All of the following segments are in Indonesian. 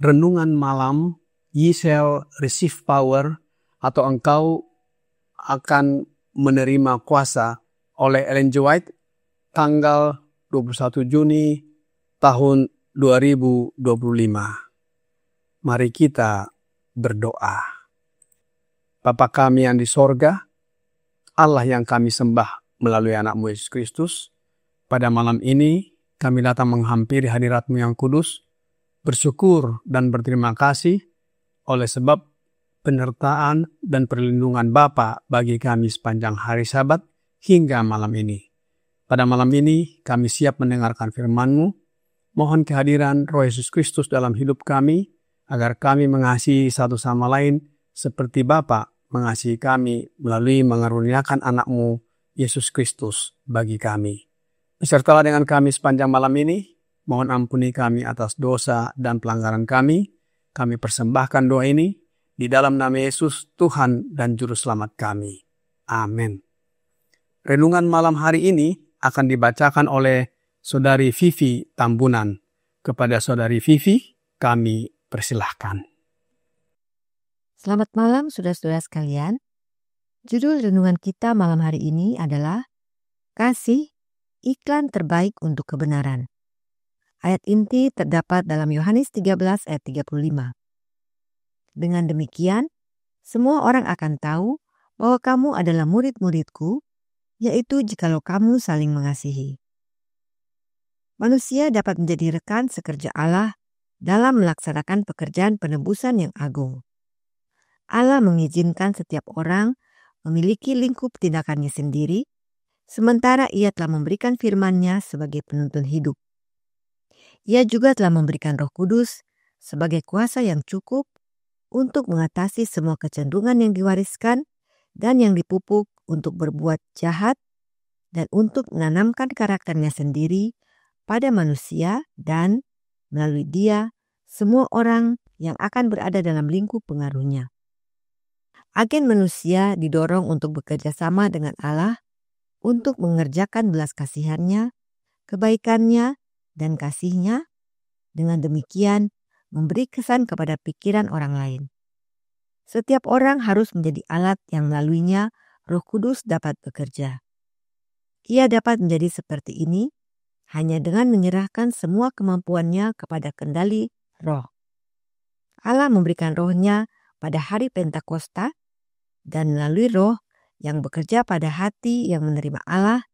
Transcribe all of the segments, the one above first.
renungan malam Ye shall receive power atau engkau akan menerima kuasa oleh Ellen G. White tanggal 21 Juni tahun 2025. Mari kita berdoa. Bapa kami yang di sorga, Allah yang kami sembah melalui anak-Mu Yesus Kristus, pada malam ini kami datang menghampiri hadirat-Mu yang kudus, bersyukur dan berterima kasih oleh sebab penyertaan dan perlindungan Bapa bagi kami sepanjang hari Sabat hingga malam ini. Pada malam ini kami siap mendengarkan firman-Mu. Mohon kehadiran Roh Yesus Kristus dalam hidup kami, agar kami mengasihi satu sama lain seperti Bapa mengasihi kami melalui mengaruniakan anak-Mu Yesus Kristus bagi kami. Besertalah dengan kami sepanjang malam ini. Mohon ampuni kami atas dosa dan pelanggaran kami. Kami persembahkan doa ini di dalam nama Yesus, Tuhan dan Juru Selamat kami. Amin. Renungan malam hari ini akan dibacakan oleh Saudari Vivi Tambunan. Kepada Saudari Vivi, kami persilahkan. Selamat malam saudara-saudara sekalian. Judul renungan kita malam hari ini adalah Kasih, iklan terbaik untuk kebenaran. Ayat inti terdapat dalam Yohanes 13 ayat 35. Dengan demikian, semua orang akan tahu bahwa kamu adalah murid-muridku, yaitu jikalau kamu saling mengasihi. Manusia dapat menjadi rekan sekerja Allah dalam melaksanakan pekerjaan penebusan yang agung. Allah mengizinkan setiap orang memiliki lingkup tindakannya sendiri, sementara Ia telah memberikan firman-Nya sebagai penuntun hidup. Ia juga telah memberikan Roh Kudus sebagai kuasa yang cukup untuk mengatasi semua kecenderungan yang diwariskan dan yang dipupuk untuk berbuat jahat dan untuk menanamkan karakternya sendiri pada manusia dan melalui Dia semua orang yang akan berada dalam lingkup pengaruhnya. Agen manusia didorong untuk bekerja sama dengan Allah untuk mengerjakan belas kasihan-Nya, kebaikan-Nya, dan kasih-Nya, dengan demikian memberi kesan kepada pikiran orang lain. Setiap orang harus menjadi alat yang melaluinya Roh Kudus dapat bekerja. Ia dapat menjadi seperti ini hanya dengan menyerahkan semua kemampuannya kepada kendali Roh. Allah memberikan Roh-Nya pada hari Pentakosta, dan melalui Roh yang bekerja pada hati yang menerima Allah,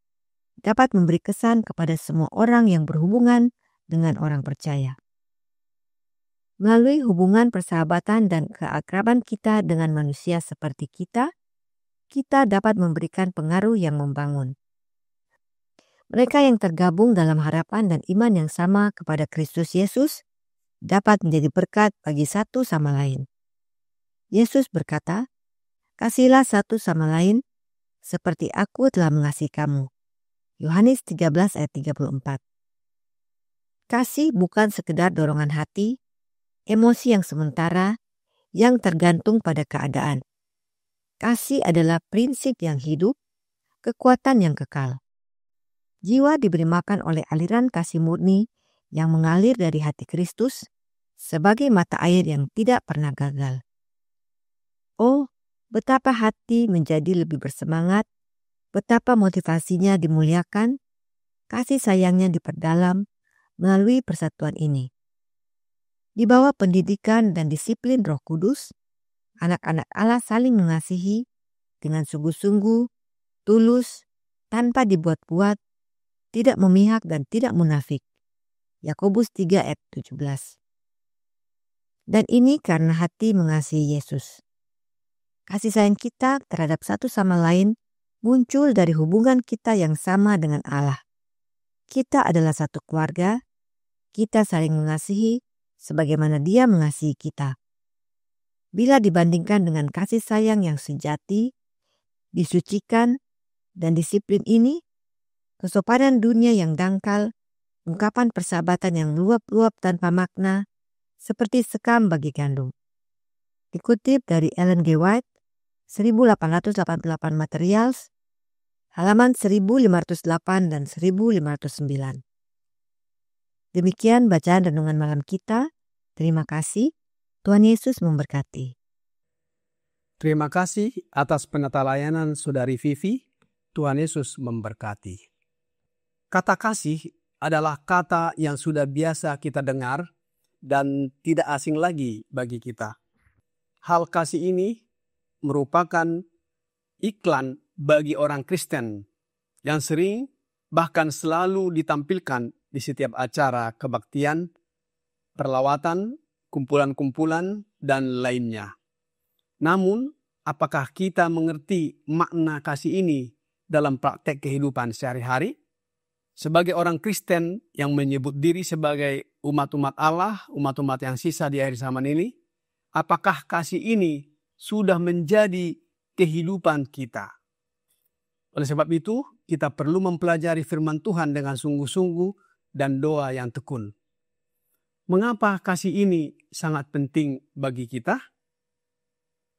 dapat memberi kesan kepada semua orang yang berhubungan dengan orang percaya. Melalui hubungan persahabatan dan keakraban kita dengan manusia seperti kita dapat memberikan pengaruh yang membangun. Mereka yang tergabung dalam harapan dan iman yang sama kepada Kristus Yesus dapat menjadi berkat bagi satu sama lain. Yesus berkata, "Kasihilah satu sama lain seperti aku telah mengasihi kamu." Yohanes 13 ayat 34. Kasih bukan sekedar dorongan hati, emosi yang sementara yang tergantung pada keadaan. Kasih adalah prinsip yang hidup, kekuatan yang kekal. Jiwa diberi makan oleh aliran kasih murni yang mengalir dari hati Kristus sebagai mata air yang tidak pernah gagal. Oh, betapa hati menjadi lebih bersemangat, betapa motivasinya dimuliakan, kasih sayangnya diperdalam melalui persatuan ini. Di bawah pendidikan dan disiplin Roh Kudus, anak-anak Allah saling mengasihi dengan sungguh-sungguh, tulus, tanpa dibuat-buat, tidak memihak dan tidak munafik. Yakobus 3 ayat 17. Dan ini karena hati mengasihi Yesus. Kasih sayang kita terhadap satu sama lain muncul dari hubungan kita yang sama dengan Allah. Kita adalah satu keluarga, kita saling mengasihi sebagaimana Dia mengasihi kita. Bila dibandingkan dengan kasih sayang yang sejati, disucikan, dan disiplin ini, kesopanan dunia yang dangkal, ungkapan persahabatan yang luap-luap tanpa makna, seperti sekam bagi gandum. Dikutip dari Ellen G. White, 1888 Materials, halaman 1508 dan 1509. Demikian bacaan renungan malam kita. Terima kasih. Tuhan Yesus memberkati. Terima kasih atas penata layanan Saudari Vivi. Tuhan Yesus memberkati. Kata kasih adalah kata yang sudah biasa kita dengar dan tidak asing lagi bagi kita. Hal kasih ini merupakan iklan bagi orang Kristen yang sering bahkan selalu ditampilkan di setiap acara kebaktian, perlawatan, kumpulan-kumpulan, dan lainnya. Namun, apakah kita mengerti makna kasih ini dalam praktek kehidupan sehari-hari? Sebagai orang Kristen yang menyebut diri sebagai umat-umat Allah, umat-umat yang sisa di akhir zaman ini, apakah kasih ini sudah menjadi kehidupan kita? Oleh sebab itu, kita perlu mempelajari firman Tuhan dengan sungguh-sungguh dan doa yang tekun. Mengapa kasih ini sangat penting bagi kita?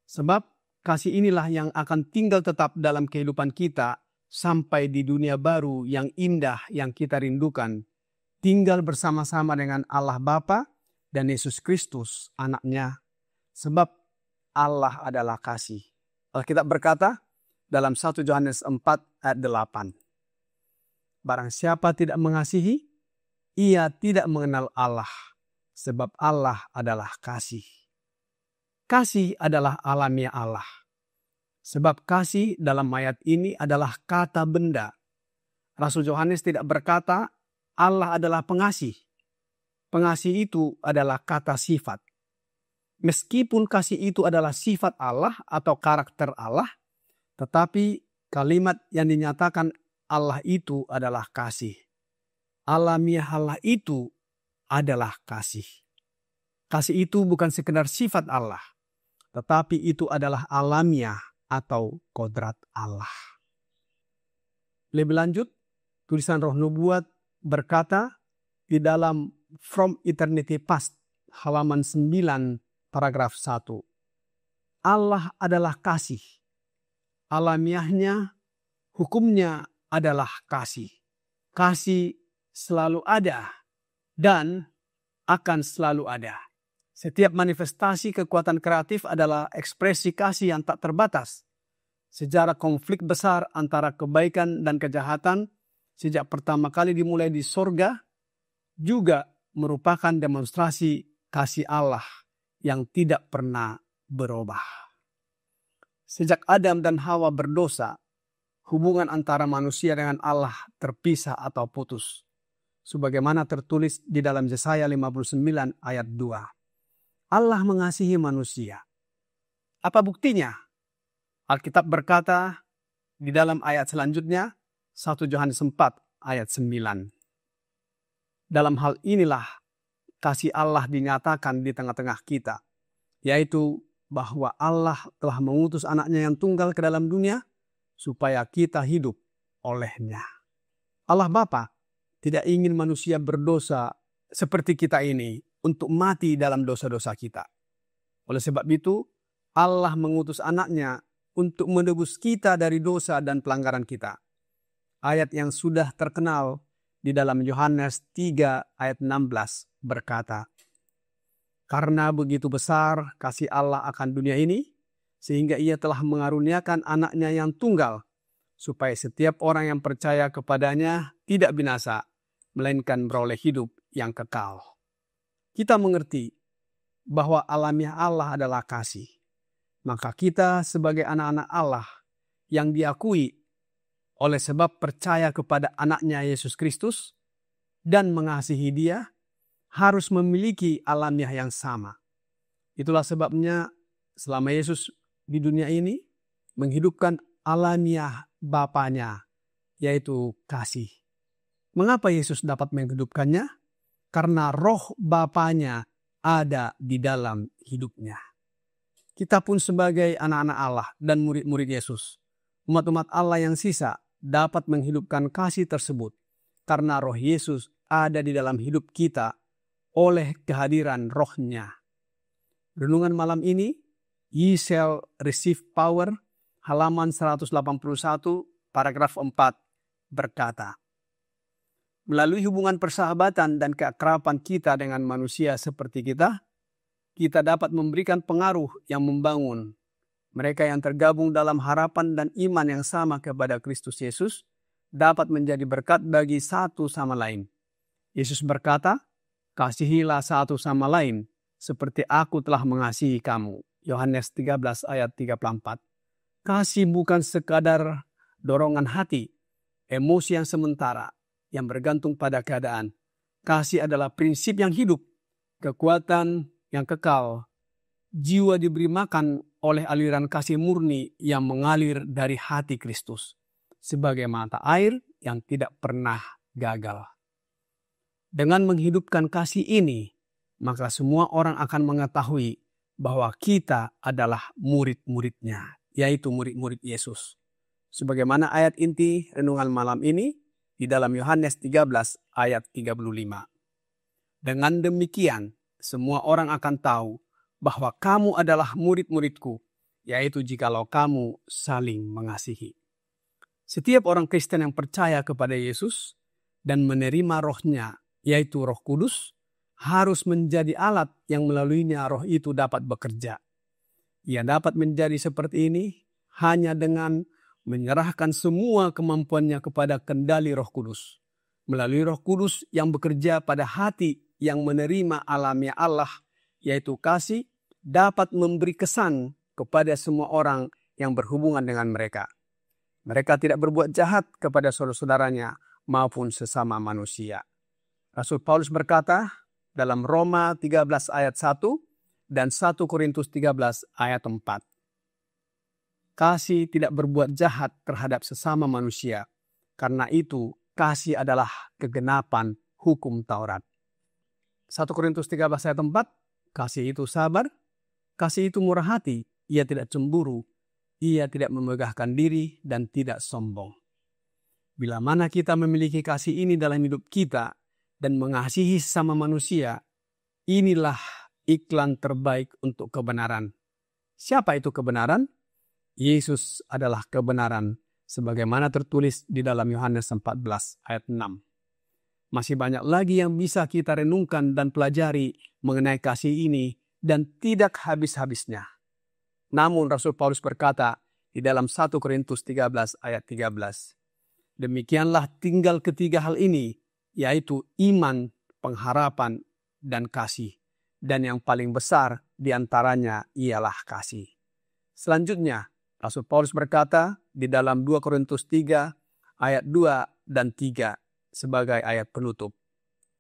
Sebab kasih inilah yang akan tinggal tetap dalam kehidupan kita sampai di dunia baru yang indah yang kita rindukan. Tinggal bersama-sama dengan Allah Bapa dan Yesus Kristus anaknya. Sebab Allah adalah kasih. Alkitab berkata dalam 1 Yohanes 4 ayat 8. Barang siapa tidak mengasihi, ia tidak mengenal Allah. Sebab Allah adalah kasih. Kasih adalah alamiah Allah. Sebab kasih dalam ayat ini adalah kata benda. Rasul Yohanes tidak berkata Allah adalah pengasih. Pengasih itu adalah kata sifat. Meskipun kasih itu adalah sifat Allah atau karakter Allah, tetapi kalimat yang dinyatakan Allah itu adalah kasih. Alamiah Allah itu adalah kasih. Kasih itu bukan sekedar sifat Allah, tetapi itu adalah alamiah atau kodrat Allah. Lebih lanjut, tulisan Roh Nubuat berkata di dalam From Eternity Past, halaman 9, paragraf 1. Allah adalah kasih. Alamiahnya, hukumnya adalah kasih. Kasih selalu ada dan akan selalu ada. Setiap manifestasi kekuatan kreatif adalah ekspresi kasih yang tak terbatas. Sejarah konflik besar antara kebaikan dan kejahatan sejak pertama kali dimulai di sorga juga merupakan demonstrasi kasih Allah yang tidak pernah berubah. Sejak Adam dan Hawa berdosa, hubungan antara manusia dengan Allah terpisah atau putus. Sebagaimana tertulis di dalam Yesaya 59 ayat 2. Allah mengasihi manusia. Apa buktinya? Alkitab berkata di dalam ayat selanjutnya, 1 Yohanes 4 ayat 9. Dalam hal inilah kasih Allah dinyatakan di tengah-tengah kita, yaitu bahwa Allah telah mengutus anaknya yang tunggal ke dalam dunia supaya kita hidup olehnya. Allah Bapa tidak ingin manusia berdosa seperti kita ini untuk mati dalam dosa-dosa kita. Oleh sebab itu, Allah mengutus anaknya untuk menebus kita dari dosa dan pelanggaran kita. Ayat yang sudah terkenal di dalam Yohanes 3 ayat 16 berkata, karena begitu besar kasih Allah akan dunia ini, sehingga ia telah mengaruniakan anaknya yang tunggal, supaya setiap orang yang percaya kepadanya tidak binasa, melainkan beroleh hidup yang kekal. Kita mengerti bahwa alamiah Allah adalah kasih. Maka kita sebagai anak-anak Allah yang diakui oleh sebab percaya kepada anaknya Yesus Kristus dan mengasihi dia, harus memiliki alamiah yang sama. Itulah sebabnya selama Yesus di dunia ini menghidupkan alamiah Bapanya, yaitu kasih. Mengapa Yesus dapat menghidupkannya? Karena roh Bapanya ada di dalam hidupnya. Kita pun sebagai anak-anak Allah dan murid-murid Yesus, umat-umat Allah yang sisa dapat menghidupkan kasih tersebut karena roh Yesus ada di dalam hidup kita oleh kehadiran rohnya. Renungan malam ini, Ye shall receive power, halaman 181, paragraf 4, berkata, melalui hubungan persahabatan dan keakraban kita dengan manusia seperti kita, kita dapat memberikan pengaruh yang membangun. Mereka yang tergabung dalam harapan dan iman yang sama kepada Kristus Yesus dapat menjadi berkat bagi satu sama lain. Yesus berkata, "Kasihilah satu sama lain seperti aku telah mengasihi kamu." Yohanes 13 ayat 34. Kasih bukan sekadar dorongan hati, emosi yang sementara, yang bergantung pada keadaan. Kasih adalah prinsip yang hidup, kekuatan yang kekal. Jiwa diberi makan oleh aliran kasih murni yang mengalir dari hati Kristus, sebagai mata air yang tidak pernah gagal. Dengan menghidupkan kasih ini, maka semua orang akan mengetahui bahwa kita adalah murid-muridnya, yaitu murid-murid Yesus. Sebagaimana ayat inti renungan malam ini di dalam Yohanes 13 ayat 35. Dengan demikian, semua orang akan tahu bahwa kamu adalah murid-muridku, yaitu jikalau kamu saling mengasihi. Setiap orang Kristen yang percaya kepada Yesus dan menerima rohnya, yaitu Roh Kudus, harus menjadi alat yang melaluinya roh itu dapat bekerja. Ia dapat menjadi seperti ini hanya dengan menyerahkan semua kemampuannya kepada kendali Roh Kudus. Melalui Roh Kudus yang bekerja pada hati yang menerima alamiah Allah, yaitu kasih, dapat memberi kesan kepada semua orang yang berhubungan dengan mereka. Mereka tidak berbuat jahat kepada saudara-saudaranya maupun sesama manusia. Rasul Paulus berkata dalam Roma 13 ayat 1 dan 1 Korintus 13 ayat 4. Kasih tidak berbuat jahat terhadap sesama manusia. Karena itu kasih adalah kegenapan hukum Taurat. 1 Korintus 13 ayat 4. Kasih itu sabar, kasih itu murah hati, ia tidak cemburu, ia tidak memegahkan diri dan tidak sombong. Bila mana kita memiliki kasih ini dalam hidup kita dan mengasihi sesama manusia, inilah iklan terbaik untuk kebenaran. Siapa itu kebenaran? Yesus adalah kebenaran, sebagaimana tertulis di dalam Yohanes 14 ayat 6. Masih banyak lagi yang bisa kita renungkan dan pelajari mengenai kasih ini dan tidak habis-habisnya. Namun Rasul Paulus berkata di dalam 1 Korintus 13 ayat 13, demikianlah tinggal ketiga hal ini, yaitu iman, pengharapan, dan kasih. Dan yang paling besar diantaranya ialah kasih. Selanjutnya, Rasul Paulus berkata di dalam 2 Korintus 3 ayat 2 dan 3 sebagai ayat penutup,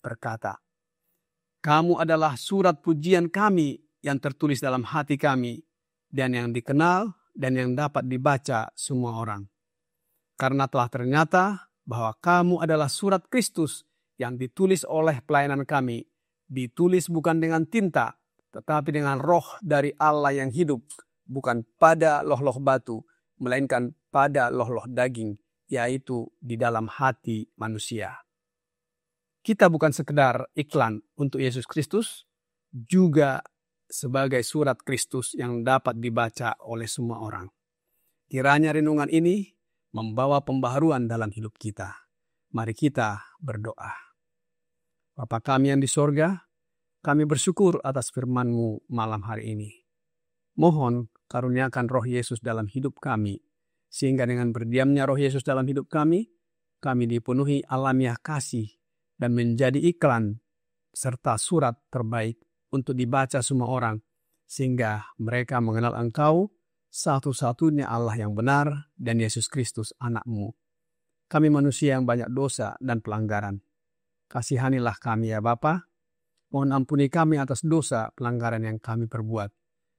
berkata, kamu adalah surat pujian kami yang tertulis dalam hati kami dan yang dikenal dan yang dapat dibaca semua orang. Karena telah ternyata bahwa kamu adalah surat Kristus yang ditulis oleh pelayanan kami, ditulis bukan dengan tinta, tetapi dengan roh dari Allah yang hidup, bukan pada loh-loh batu, melainkan pada loh-loh daging, yaitu di dalam hati manusia. Kita bukan sekedar iklan untuk Yesus Kristus, juga sebagai surat Kristus yang dapat dibaca oleh semua orang. Kiranya renungan ini membawa pembaharuan dalam hidup kita. Mari kita berdoa. Bapa kami yang di sorga, kami bersyukur atas firman-Mu malam hari ini. Mohon karuniakan roh Yesus dalam hidup kami, sehingga dengan berdiamnya roh Yesus dalam hidup kami dipenuhi alamiah kasih dan menjadi iklan serta surat terbaik untuk dibaca semua orang, sehingga mereka mengenal Engkau, satu-satunya Allah yang benar, dan Yesus Kristus anak-Mu. Kami manusia yang banyak dosa dan pelanggaran. Kasihanilah kami ya Bapa. Mohon ampuni kami atas dosa pelanggaran yang kami perbuat.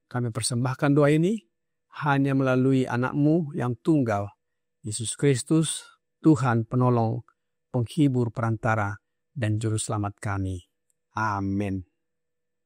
Kami persembahkan doa ini hanya melalui anak-Mu yang tunggal, Yesus Kristus, Tuhan penolong, penghibur perantara, dan juru selamat kami. Amin.